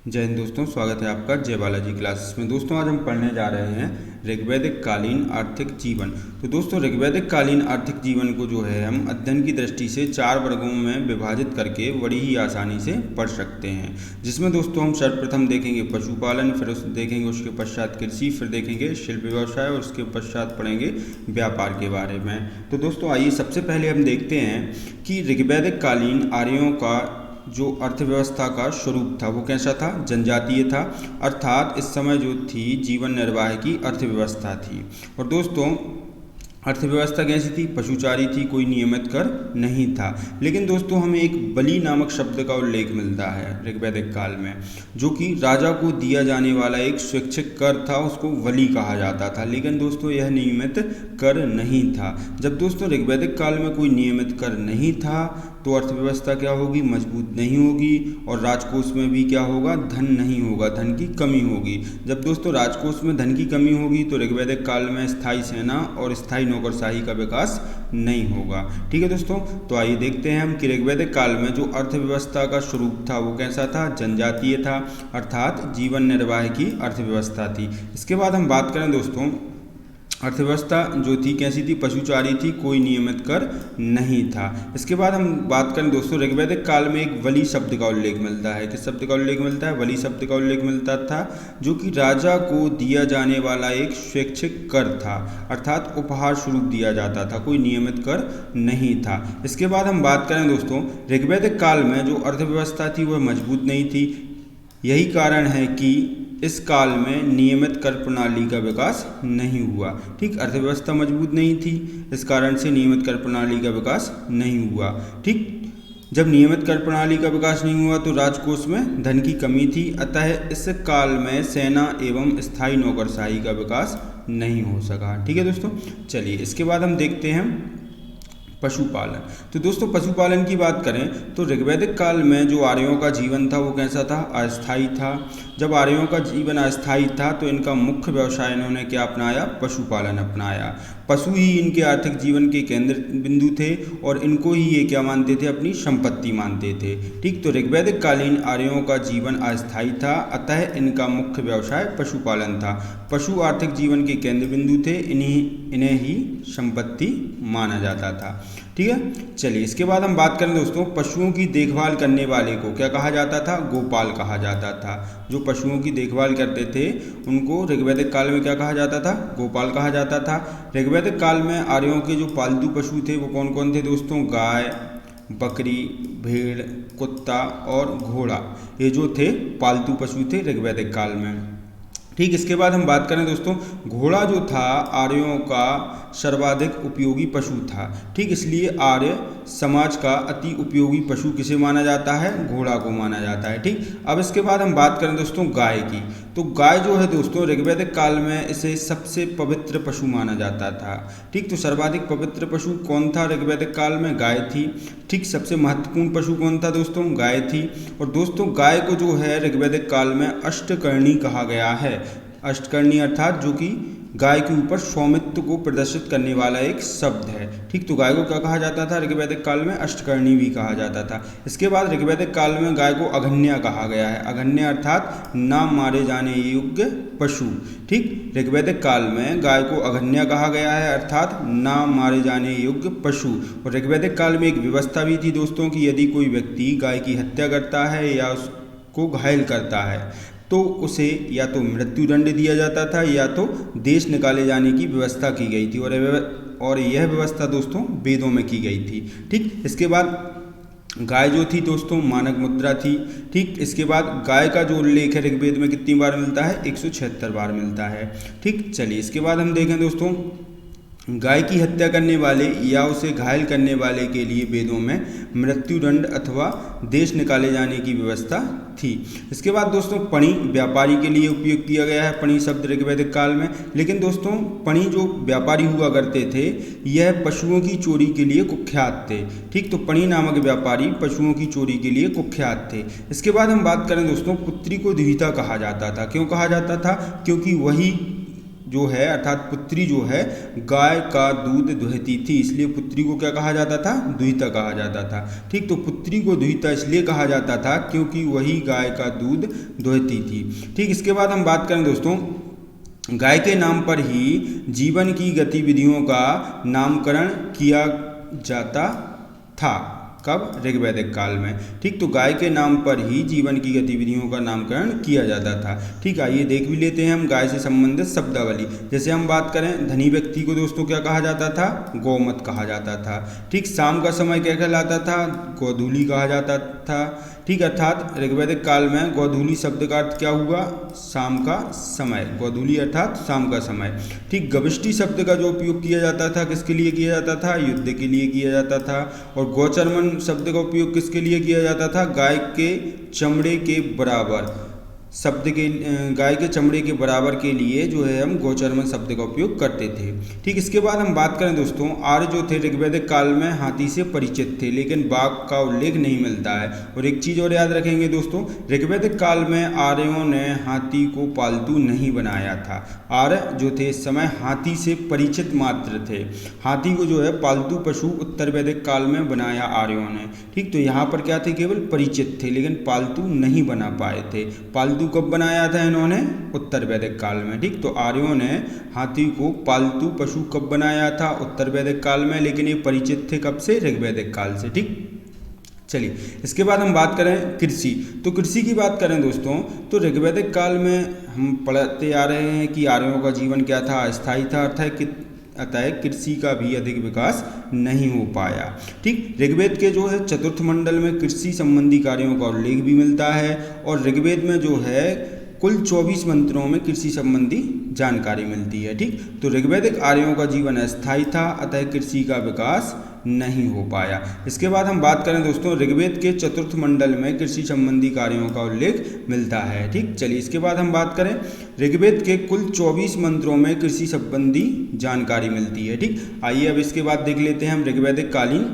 जय हिंद दोस्तों, स्वागत है आपका जय बालाजी क्लासेस में। दोस्तों आज हम पढ़ने जा रहे हैं ऋग्वैदिक कालीन आर्थिक जीवन। तो दोस्तों ऋग्वैदिक कालीन आर्थिक जीवन को जो है हम अध्ययन की दृष्टि से 4 वर्गों में विभाजित करके बड़ी ही आसानी से पढ़ सकते हैं। जिसमें दोस्तों हम सर्वप्रथम देखेंगे पशुपालन, फिर देखेंगे उसके पश्चात कृषि, फिर देखेंगे शिल्प व्यवसाय और उसके पश्चात पढ़ेंगे व्यापार के बारे में। तो दोस्तों आइए सबसे पहले हम देखते हैं कि ऋग्वैदिक कालीन आर्यों का जो अर्थव्यवस्था का स्वरूप था वो कैसा था, जनजातीय था। अर्थात इस समय जो थी जीवन निर्वाह की अर्थव्यवस्था थी। और दोस्तों अर्थव्यवस्था कैसी थी, पशुचारी थी, कोई नियमित कर नहीं था। लेकिन दोस्तों हमें एक बलि नामक शब्द का उल्लेख मिलता है ऋग्वैदिक काल में, जो कि राजा को दिया जाने वाला एक स्वैच्छिक कर था, उसको बलि कहा जाता था। लेकिन दोस्तों यह नियमित कर नहीं था। जब दोस्तों ऋग्वैदिक काल में कोई नियमित कर नहीं था तो अर्थव्यवस्था क्या होगी, मजबूत नहीं होगी। और राजकोष में भी क्या होगा, धन नहीं होगा, धन की कमी होगी। जब दोस्तों राजकोष में धन की कमी होगी तो ऋग्वैदिक काल में स्थायी सेना और स्थायी नौकरशाही का विकास नहीं होगा। ठीक है दोस्तों, तो आइए देखते हैं हम कि ऋग्वैदिक काल में जो अर्थव्यवस्था का स्वरूप था वो कैसा था, जनजातीय था। अर्थात जीवन निर्वाह की अर्थव्यवस्था थी। इसके बाद हम बात करें दोस्तों, अर्थव्यवस्था जो थी कैसी थी, पशुचारी थी, कोई नियमित कर नहीं था। इसके बाद हम बात करें दोस्तों, ऋग्वैदिक काल में एक बलि शब्द का उल्लेख मिलता है। किस शब्द का उल्लेख मिलता है, बलि शब्द का उल्लेख मिलता था, जो कि राजा को दिया जाने वाला एक स्वैच्छिक कर था। अर्थात उपहार स्वरूप दिया जाता था, कोई नियमित कर नहीं था। इसके बाद हम बात करें दोस्तों, ऋग्वैदिक काल में जो अर्थव्यवस्था थी वह मजबूत नहीं थी। यही कारण है कि इस काल में नियमित कर प्रणाली का विकास नहीं हुआ। ठीक, अर्थव्यवस्था मजबूत नहीं थी, इस कारण से नियमित कर प्रणाली का विकास नहीं हुआ। ठीक, जब नियमित कर प्रणाली का विकास नहीं हुआ तो राजकोष में धन की कमी थी। अतः इस काल में सेना एवं स्थायी नौकरशाही का विकास नहीं हो सका। ठीक है दोस्तों, चलिए इसके बाद हम देखते हैं पशुपालन। तो दोस्तों पशुपालन की बात करें तो ऋग्वैदिक काल में जो आर्यों का जीवन था वो कैसा था, अस्थायी था। जब आर्यों का जीवन अस्थायी था तो इनका मुख्य व्यवसाय इन्होंने क्या अपनाया, पशुपालन अपनाया। पशु ही इनके आर्थिक जीवन के केंद्र बिंदु थे और इनको ही ये क्या मानते थे, अपनी संपत्ति मानते थे। ठीक, तो ऋग्वैदिक कालीन आर्यों का जीवन अस्थायी था, अतः इनका मुख्य व्यवसाय पशुपालन था। पशु आर्थिक जीवन के केंद्र बिंदु थे, इन्हें ही संपत्ति माना जाता था। ठीक है, चलिए इसके बाद हम बात करें दोस्तों, पशुओं की देखभाल करने वाले को क्या कहा जाता था, गोपाल कहा जाता था। जो पशुओं की देखभाल करते थे उनको ऋग्वैदिक काल में क्या कहा जाता था, गोपाल कहा जाता था। ऋग्वैदिक काल में आर्यों के जो पालतू पशु थे वो कौन कौन थे दोस्तों, गाय, बकरी, भेड़, कुत्ता और घोड़ा, ये जो थे पालतू पशु थे ऋग्वैदिक काल में। ठीक, इसके बाद हम बात करें दोस्तों, घोड़ा जो था आर्यों का सर्वाधिक उपयोगी पशु था। ठीक, इसलिए आर्य समाज का अति उपयोगी पशु किसे माना जाता है, घोड़ा को माना जाता है। ठीक, अब इसके बाद हम बात करें दोस्तों गाय की। तो गाय जो है दोस्तों ऋग्वैदिक काल में इसे सबसे पवित्र पशु माना जाता था। ठीक, तो सर्वाधिक पवित्र पशु कौन था ऋग्वैदिक काल में, गाय थी। ठीक, सबसे महत्वपूर्ण पशु कौन था दोस्तों, गाय थी। और दोस्तों गाय को जो है ऋग्वैदिक काल में अष्टकर्णी कहा गया है। अष्टकर्णी अर्थात जो कि गाय के ऊपर स्वामित्व को प्रदर्शित करने वाला एक शब्द है। ठीक, तो गाय को क्या कहा जाता था ऋग्वैदिक काल में, अष्टकर्णी भी कहा जाता था। इसके बाद ऋग्वैदिक काल में गाय को अघन्या कहा गया है। अघन्य अर्थात ना मारे जाने योग्य पशु। ठीक, ऋग्वैदिक काल में गाय को अघन्या कहा गया है, अर्थात ना मारे जाने योग्य पशु। और ऋग्वैदिक काल में एक व्यवस्था भी थी दोस्तों कि यदि कोई व्यक्ति गाय की हत्या करता है या उसको घायल करता है तो उसे या तो मृत्युदंड दिया जाता था या तो देश निकाले जाने की व्यवस्था की गई थी। और यह व्यवस्था दोस्तों वेदों में की गई थी। ठीक, इसके बाद गाय जो थी दोस्तों मानक मुद्रा थी। ठीक, इसके बाद गाय का जो उल्लेख है ऋग्वेद में कितनी बार मिलता है, 176 बार मिलता है। ठीक, चलिए इसके बाद हम देखें दोस्तों, गाय की हत्या करने वाले या उसे घायल करने वाले के लिए वेदों में मृत्युदंड अथवा देश निकाले जाने की व्यवस्था थी। इसके बाद दोस्तों पणी व्यापारी के लिए उपयोग किया गया है, पणी शब्द ऋग्वैदिक काल में। लेकिन दोस्तों पणी जो व्यापारी हुआ करते थे यह पशुओं की चोरी के लिए कुख्यात थे। ठीक, तो पणी नामक व्यापारी पशुओं की चोरी के लिए कुख्यात थे। इसके बाद हम बात करें दोस्तों, पुत्री को द्विता कहा जाता था। क्यों कहा जाता था, क्योंकि वही जो है अर्थात पुत्री जो है गाय का दूध दुहती थी, इसलिए पुत्री को क्या कहा जाता था? दुहिता कहा जाता था। ठीक, तो पुत्री को दुहिता इसलिए कहा जाता था क्योंकि वही गाय का दूध दुहती थी। ठीक, इसके बाद हम बात करें दोस्तों, गाय के नाम पर ही जीवन की गतिविधियों का नामकरण किया जाता था। कब? ऋग्वैदिक काल में। ठीक, तो गाय के नाम पर ही जीवन की गतिविधियों का नामकरण किया जाता था। ठीक, आइए देख भी लेते हैं हम गाय से संबंधित शब्दावली। जैसे हम बात करें, धनी व्यक्ति को दोस्तों क्या कहा जाता था? गौमत कहा जाता था। ठीक, शाम का समय क्या कहलाता था? गोधूली कहा जाता था। ठीक, अर्थात ऋग्वैदिक काल में गोधूली शब्द का अर्थ क्या हुआ? शाम का समय। गोधूली अर्थात शाम का समय। ठीक, गविष्टि शब्द का जो उपयोग किया जाता था किसके लिए किया जाता था? युद्ध के लिए किया जाता था। और गोचर्मन शब्द का उपयोग किसके लिए किया जाता था? गाय के चमड़े के बराबर शब्द के गाय के चमड़े के बराबर के लिए जो है हम गोचर्मन शब्द का उपयोग करते थे। ठीक, इसके बाद हम बात करें दोस्तों, आर्य जो थे ऋग्वैदिक काल में हाथी से परिचित थे, लेकिन बाघ का उल्लेख नहीं मिलता है। और एक चीज़ और याद रखेंगे दोस्तों, ऋग्वैदिक काल में आर्यों ने हाथी को पालतू नहीं बनाया था। आर्य जो थे इस समय हाथी से परिचित मात्र थे। हाथी को जो है पालतू पशु उत्तर वैदिक काल में बनाया आर्यों ने। ठीक, तो यहाँ पर क्या थे? केवल परिचित थे, लेकिन पालतू नहीं बना पाए थे। पालतू कब बनाया था इन्होंने? उत्तर वैदिक काल में। ठीक, तो आर्यों ने हाथी को पालतू पशु कब बनाया था? उत्तर वैदिक काल में, लेकिन ये परिचित थे कब से? ऋग्वैदिक काल से। ठीक, चलिए इसके बाद हम बात करें कृषि। तो कृषि की बात करें दोस्तों, तो ऋग्वैदिक काल में हम पढ़ते आ रहे हैं कि आर्यों का जीवन क्या था? अस्थायी था, अतः कृषि का भी अधिक विकास नहीं हो पाया। ठीक, ऋग्वेद के जो है चतुर्थ मंडल में कृषि संबंधी कार्यों का उल्लेख भी मिलता है, और ऋग्वेद में जो है कुल 24 मंत्रों में कृषि संबंधी जानकारी मिलती है। ठीक, तो ऋग्वैदिक आर्यों का जीवन अस्थायी था, अतः कृषि का विकास नहीं हो पाया। इसके बाद हम बात करें दोस्तों, ऋग्वेद के चतुर्थ मंडल में कृषि संबंधी कार्यों का उल्लेख मिलता है। ठीक, चलिए इसके बाद हम बात करें, ऋग्वेद के कुल 24 मंत्रों में कृषि संबंधी जानकारी मिलती है। ठीक, आइए अब इसके बाद देख लेते हैं हम ऋग्वैदिक कालीन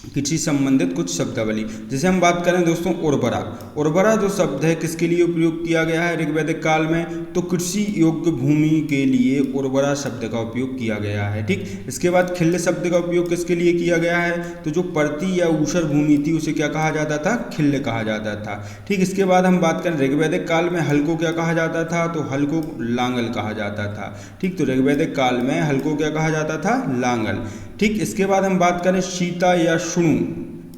कृषि संबंधित कुछ शब्दावली। जैसे हम बात करें दोस्तों, उर्वरा। उर्वरा जो शब्द है किसके लिए उपयोग किया गया है ऋग्वैदिक काल में? तो कृषि योग्य भूमि के लिए उर्वरा शब्द का उपयोग किया गया है। ठीक, इसके बाद खिल्ल शब्द का उपयोग किसके लिए किया गया है? तो जो परती या ऊषर भूमि थी उसे क्या कहा जाता था? खिल्ल कहा जाता था। ठीक, इसके बाद हम बात करें ऋग्वैदिक काल में हल को क्या कहा जाता था? तो हल को लांगल कहा जाता था। ठीक, तो ऋग्वैदिक काल में हल को क्या कहा जाता था? लांगल। ठीक, इसके बाद हम बात करें सीता या शुणु।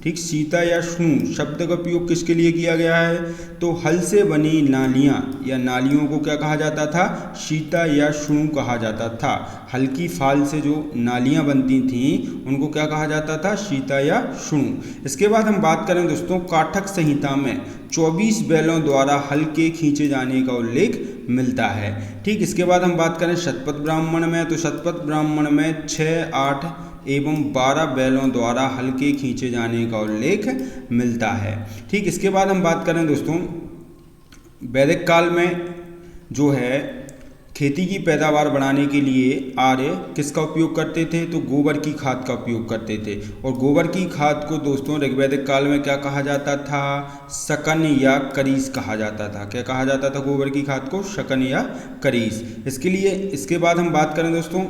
ठीक, सीता या शुणु शब्द का उपयोग किसके लिए किया गया है? तो हल से बनी नालियाँ या नालियों को क्या कहा जाता था? सीता या शुणु कहा जाता था। हल की फाल से जो नालियाँ बनती थीं उनको क्या कहा जाता था? सीता या शुणु। इसके बाद हम बात करें दोस्तों, काठक संहिता में 24 बैलों द्वारा हल के खींचे जाने का उल्लेख मिलता है। ठीक, इसके बाद हम बात करें शतपथ ब्राह्मण में, तो शतपथ ब्राह्मण में 6, 8 एवं 12 बैलों द्वारा हल के खींचे जाने का उल्लेख मिलता है। ठीक, इसके बाद हम बात करें दोस्तों, वैदिक काल में जो है खेती की पैदावार बढ़ाने के लिए आर्य किसका उपयोग करते थे? तो गोबर की खाद का उपयोग करते थे। और गोबर की खाद को दोस्तों ऋग्वैदिक काल में क्या कहा जाता था? शकन या करीस कहा जाता था। क्या कहा जाता था गोबर की खाद को? शकन या करीस। इसके बाद हम बात करें दोस्तों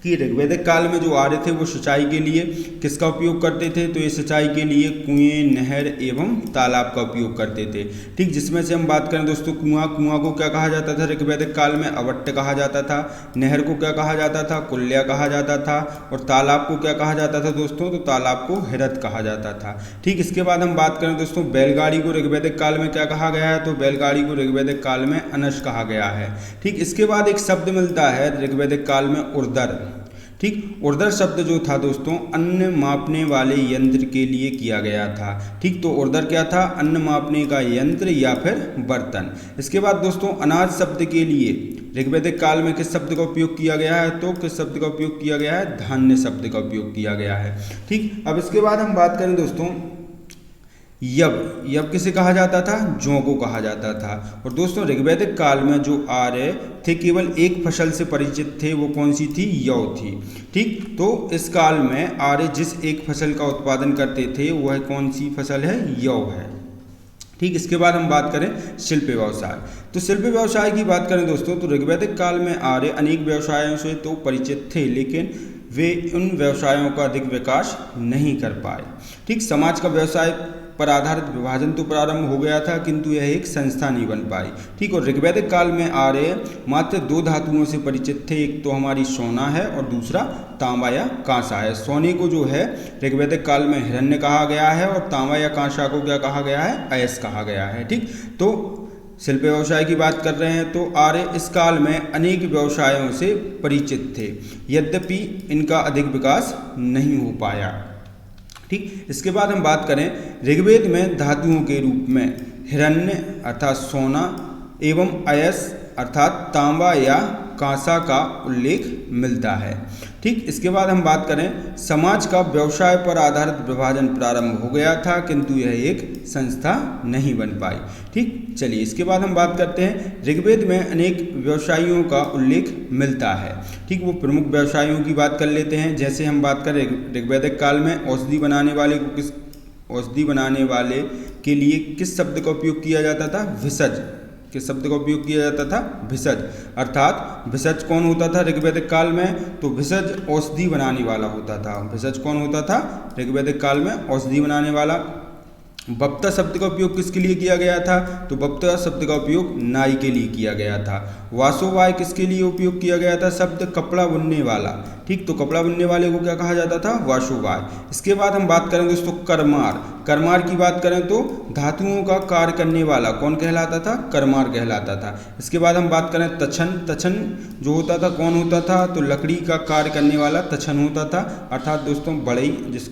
कि ऋग्वैदिक काल में जो आर्य थे वो सिंचाई के लिए किसका उपयोग करते थे? तो ये सिंचाई के लिए कुएं, नहर एवं तालाब का उपयोग करते थे। ठीक, जिसमें से हम बात करें दोस्तों, कुआं को क्या कहा जाता था ऋग्वैदिक काल में? अवट्ट कहा जाता था। नहर को क्या कहा जाता था? कुल्या कहा जाता था। और तालाब को क्या कहा जाता था दोस्तों? तो तालाब को हिरत कहा जाता था। ठीक, इसके बाद हम बात करें दोस्तों, बैलगाड़ी को ऋग्वैदिक काल में क्या कहा गया है? तो बैलगाड़ी को ऋग्वैदिक काल में अनश कहा गया है। ठीक, इसके बाद एक शब्द मिलता है ऋग्वैदिक काल में, उर्दर। ठीक, उर्दर शब्द जो था दोस्तों अन्न मापने वाले यंत्र के लिए किया गया था। ठीक, तो उर्दर क्या था? अन्न मापने का यंत्र या फिर बर्तन। इसके बाद दोस्तों, अनाज शब्द के लिए ऋग्वैदिक काल में किस शब्द का उपयोग किया गया है? तो किस शब्द का उपयोग किया गया है? धान्य शब्द का उपयोग किया गया है। ठीक, अब इसके बाद हम बात करें दोस्तों, यव किसे कहा जाता था? जौ को कहा जाता था। और दोस्तों ऋग्वैदिक काल में जो आर्य थे केवल एक फसल से परिचित थे, वो कौन सी थी? यव थी। ठीक, तो इस काल में आर्य जिस एक फसल का उत्पादन करते थे वह कौन सी फसल है? यव है। ठीक, इसके बाद हम बात करें शिल्प व्यवसाय। तो शिल्प व्यवसाय की बात करें दोस्तों तो ऋग्वैदिक काल में आर्य अनेक व्यवसायों से तो परिचित थे, लेकिन वे उन व्यवसायों का अधिक विकास नहीं कर पाए। ठीक, समाज का व्यवसाय पर आधारित विभाजन तो प्रारंभ हो गया था, किंतु यह एक संस्था नहीं बन पाई। ठीक, और ऋग्वैदिक काल में आर्य मात्र 2 धातुओं से परिचित थे, एक तो हमारी सोना है और दूसरा तांबा या कांसा है। सोने को जो है ऋग्वैदिक काल में हिरण्य कहा गया है और तांबा या कांसा को क्या कहा गया है, अयस कहा गया है। ठीक, तो शिल्प व्यवसाय की बात कर रहे हैं तो आर्य इस काल में अनेक व्यवसायों से परिचित थे, यद्यपि इनका अधिक विकास नहीं हो पाया। ठीक, इसके बाद हम बात करें ऋग्वेद में धातुओं के रूप में हिरण्य अर्थात सोना एवं अयस अर्थात तांबा या कांसा का उल्लेख मिलता है। ठीक, इसके बाद हम बात करें समाज का व्यवसाय पर आधारित विभाजन प्रारंभ हो गया था, किंतु यह एक संस्था नहीं बन पाई। ठीक, चलिए इसके बाद हम बात करते हैं ऋग्वेद में अनेक व्यवसायियों का उल्लेख मिलता है। ठीक, वो प्रमुख व्यवसायियों की बात कर लेते हैं। जैसे हम बात करें ऋग्वैदिक काल में औषधि बनाने वाले के लिए किस शब्द का उपयोग किया जाता था, भिषज। किस शब्द का उपयोग किया जाता था, भिषज। अर्थात भिषज कौन होता था ऋग्वैदिक काल में, तो भिषज औषधि बनाने वाला होता था। भिषज कौन होता था ऋग्वैदिक काल में, औषधि बनाने वाला। बप्ता शब्द का उपयोग किसके लिए किया गया था, तो बप्ता शब्द का उपयोग नाई के लिए किया गया था। वासोवाय किसके लिए उपयोग किया गया था शब्द, कपड़ा बुनने वाला। ठीक, तो कपड़ा बुनने वाले को क्या कहा जाता था, वासोवाय। इसके बाद हम बात करें दोस्तों करमार। करमार की बात करें तो धातुओं का कार्य करने वाला कौन कहलाता था, करमार कहलाता था। इसके बाद हम बात करें तछन। तछन जो होता था कौन होता था, तो लकड़ी का कार्य करने वाला तछन होता था। अर्थात दोस्तों बढ़ई, जिस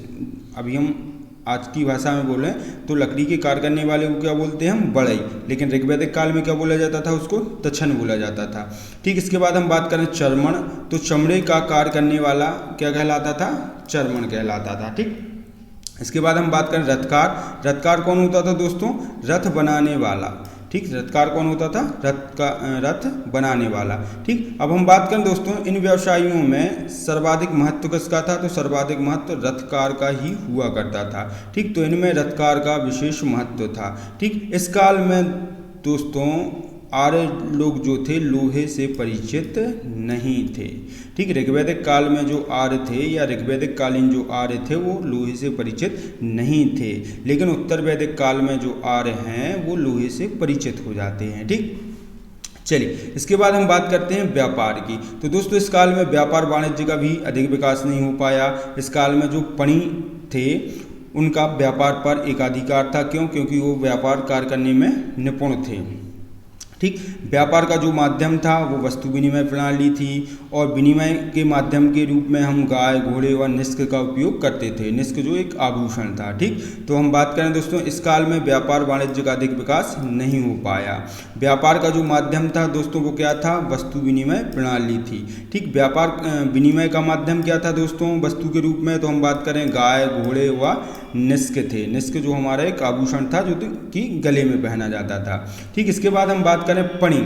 अभी हम आज की भाषा में बोलें तो लकड़ी के कार्य करने वाले को क्या बोलते हैं हम, बढ़ई, लेकिन ऋग्वैदिक काल में क्या बोला जाता था, उसको तछन बोला जाता था। ठीक, इसके बाद हम बात करें चर्मण। तो चमड़े का कार्य करने वाला क्या कहलाता था, चर्मण कहलाता था। ठीक, इसके बाद हम बात करें रथकार। रथकार कौन होता था दोस्तों, रथ बनाने वाला। ठीक, रथकार कौन होता था, रथ बनाने वाला। ठीक, अब हम बात करें दोस्तों इन व्यवसायियों में सर्वाधिक महत्व किसका था, तो सर्वाधिक महत्व रथकार का ही हुआ करता था। ठीक, तो इनमें रथकार का विशेष महत्व था। ठीक, इस काल में दोस्तों आर्य लोग जो थे लोहे से परिचित नहीं थे। ठीक, ऋग्वैदिक काल में जो आर्य थे या ऋग्वैदिक कालीन जो आर्य थे वो लोहे से परिचित नहीं थे, लेकिन उत्तर वैदिक काल में जो आर्य हैं वो लोहे से परिचित हो जाते हैं। ठीक, चलिए इसके बाद हम बात करते हैं व्यापार की। तो दोस्तों इस काल में व्यापार वाणिज्य का भी अधिक विकास नहीं हो पाया। इस काल में जो पणि थे उनका व्यापार पर एकाधिकार था। क्यों, क्योंकि वो व्यापार कार्य करने में निपुण थे। ठीक, व्यापार का जो माध्यम था वो वस्तु विनिमय प्रणाली थी और विनिमय के माध्यम के रूप में हम गाय, घोड़े व निष्क का उपयोग करते थे। निष्क जो एक आभूषण था। ठीक, तो हम बात करें दोस्तों इस काल में व्यापार वाणिज्य का अधिक विकास नहीं हो पाया। व्यापार का जो माध्यम था दोस्तों वो क्या था, वस्तु विनिमय प्रणाली थी। ठीक, व्यापार विनिमय का माध्यम क्या था दोस्तों वस्तु के रूप में, तो हम बात करें गाय, घोड़े व निष्क थे। निष्क जो हमारा एक आभूषण था जो कि गले में पहना जाता था। ठीक, इसके बाद हम बात करें पणि।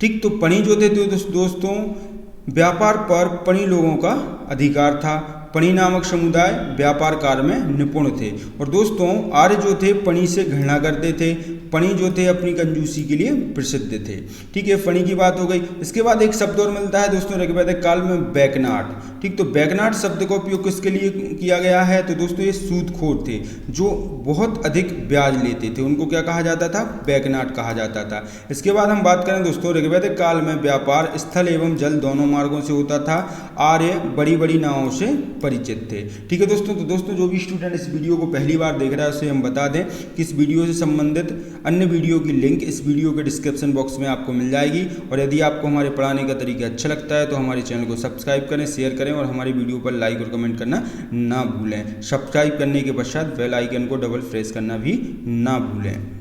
ठीक, तो पणि जो थे तो दोस्तों व्यापार पर पणि लोगों का अधिकार था। पणि नामक समुदाय व्यापार कार्य में निपुण थे और दोस्तों आर्य जो थे पणि से घृणा करते थे। पणि जो थे अपनी कंजूसी के लिए प्रसिद्ध थे। ठीक है, पणि की बात हो गई। इसके बाद एक शब्द और मिलता है दोस्तों ऋग्वैदिक काल में, बैकनाट। ठीक, तो बैकनाट शब्द का उपयोग किसके लिए किया गया है, तो दोस्तों ये सूदखोर थे जो बहुत अधिक ब्याज लेते थे, उनको क्या कहा जाता था, बैकनाट कहा जाता था। इसके बाद हम बात करें दोस्तों ऋग्वैदिक काल में व्यापार स्थल एवं जल दोनों मार्गों से होता था। आर्य बड़ी बड़ी नावों से परिचित थे। ठीक है दोस्तों, तो दोस्तों जो भी स्टूडेंट इस वीडियो को पहली बार देख रहा है उसे हम बता दें कि इस वीडियो से संबंधित अन्य वीडियो की लिंक इस वीडियो के डिस्क्रिप्शन बॉक्स में आपको मिल जाएगी। और यदि आपको हमारे पढ़ाने का तरीका अच्छा लगता है तो हमारे चैनल को सब्सक्राइब करें, शेयर करें और हमारी वीडियो पर लाइक और कमेंट करना ना भूलें। सब्सक्राइब करने के पश्चात बेल आइकन को डबल प्रेस करना भी ना भूलें।